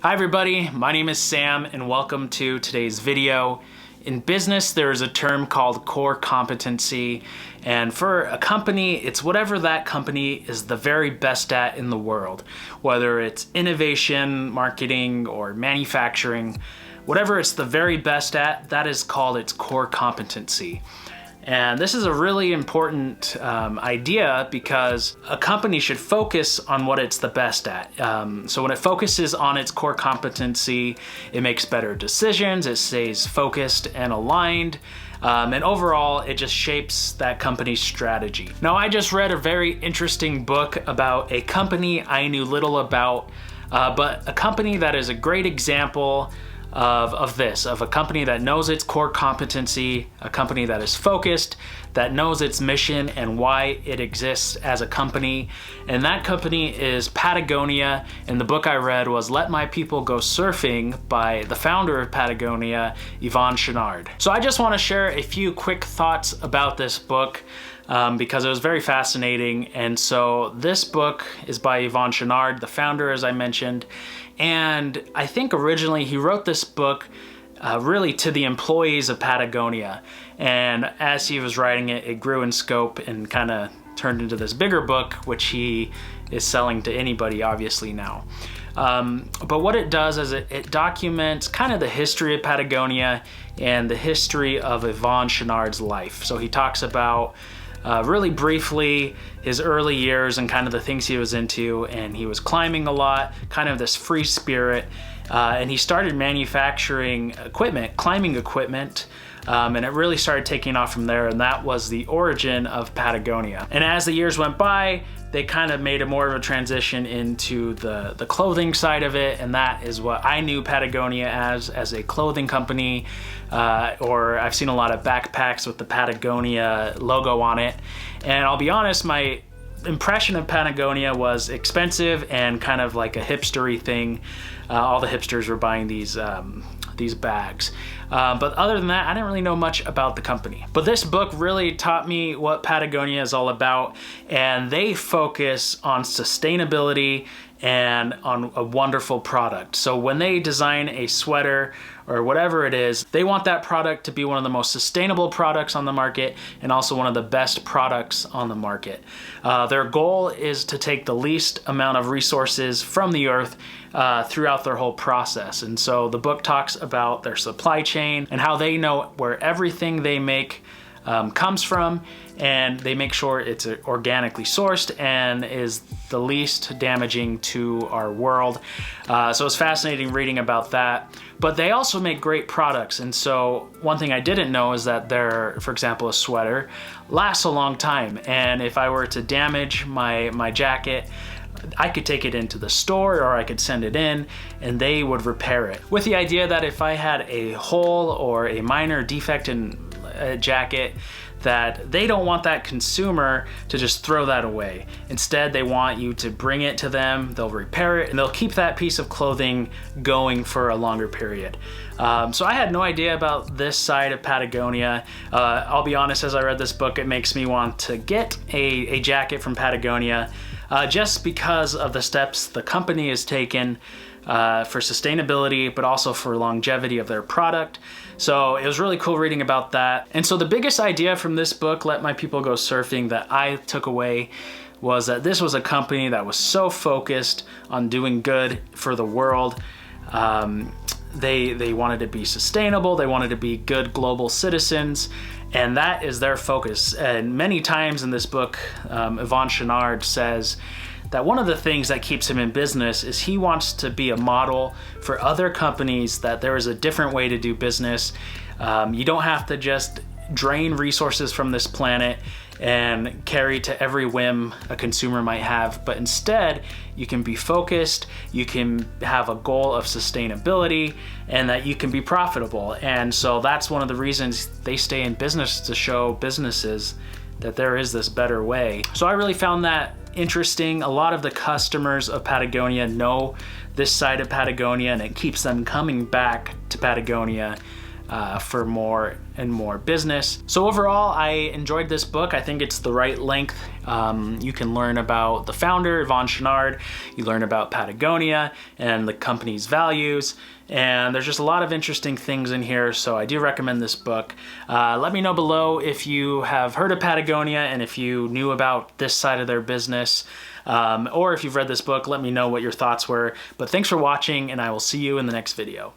Hi everybody, my name is Sam and welcome to today's video. In business, there is a term called core competency, and for a company, it's whatever that company is the very best at in the world. Whether it's innovation, marketing, or manufacturing, whatever it's the very best at, that is called its core competency. And this is a really important idea because a company should focus on what it's the best at. So when it focuses on its core competency, it makes better decisions, it stays focused and aligned, and overall, it just shapes that company's strategy. Now, I just read a very interesting book about a company I knew little about, but a company that is a great example of a company that knows its core competency, a company that is focused, that knows its mission and why it exists as a company. And that company is Patagonia. And the book I read was Let My People Go Surfing by the founder of Patagonia, Yvon Chouinard. So I just want to share a few quick thoughts about this book because it was very fascinating. And so this book is by Yvon Chouinard, the founder, as I mentioned. And I think originally he wrote this book really to the employees of Patagonia. And as he was writing it, it grew in scope and kind of turned into this bigger book, which he is selling to anybody obviously now. But what it does is it documents kind of the history of Patagonia and the history of Yvon Chouinard's life. So he talks about really briefly his early years and kind of the things he was into, and he was climbing a lot, kind of this free spirit, and he started manufacturing equipment, climbing equipment, and it really started taking off from there, and that was the origin of Patagonia. And as the years went by, they kind of made a more of a transition into the clothing side of it, and that is what I knew Patagonia as a clothing company, or I've seen a lot of backpacks with the Patagonia logo on it. And I'll be honest, my impression of Patagonia was expensive and kind of like a hipstery thing. All the hipsters were buying these bags. But other than that, I didn't really know much about the company. But this book really taught me what Patagonia is all about, and they focus on sustainability and on a wonderful product. So when they design a sweater or whatever it is, they want that product to be one of the most sustainable products on the market and also one of the best products on the market. Their goal is to take the least amount of resources from the earth throughout their whole process. And so the book talks about their supply chain and how they know where everything they make comes from, and they make sure it's organically sourced and is the least damaging to our world. So it's fascinating reading about that. But they also make great products. And so one thing I didn't know is that for example, a sweater lasts a long time. And if I were to damage my jacket, I could take it into the store or I could send it in and they would repair it. With the idea that if I had a hole or a minor defect in a jacket, that they don't want that consumer to just throw that away. Instead, they want you to bring it to them, they'll repair it, and they'll keep that piece of clothing going for a longer period. So I had no idea about this side of Patagonia. I'll be honest, as I read this book, it makes me want to get a jacket from Patagonia just because of the steps the company has taken for sustainability, but also for longevity of their product. So it was really cool reading about that. And so the biggest idea from this book, Let My People Go Surfing, that I took away was that this was a company that was so focused on doing good for the world. They wanted to be sustainable, they wanted to be good global citizens, and that is their focus. And many times in this book, Yvon Chouinard says that one of the things that keeps him in business is he wants to be a model for other companies, that there is a different way to do business. You don't have to just drain resources from this planet and carry to every whim a consumer might have, but instead you can be focused, you can have a goal of sustainability, and that you can be profitable. And so that's one of the reasons they stay in business, to show businesses that there is this better way. So I really found that interesting. A lot of the customers of Patagonia know this side of Patagonia, and it keeps them coming back to Patagonia for more and more business. So overall, I enjoyed this book. I think it's the right length. You can learn about the founder, Yvon Chouinard. You learn about Patagonia and the company's values. And there's just a lot of interesting things in here, so I do recommend this book. Let me know below if you have heard of Patagonia and if you knew about this side of their business, or if you've read this book, let me know what your thoughts were. But thanks for watching, and I will see you in the next video.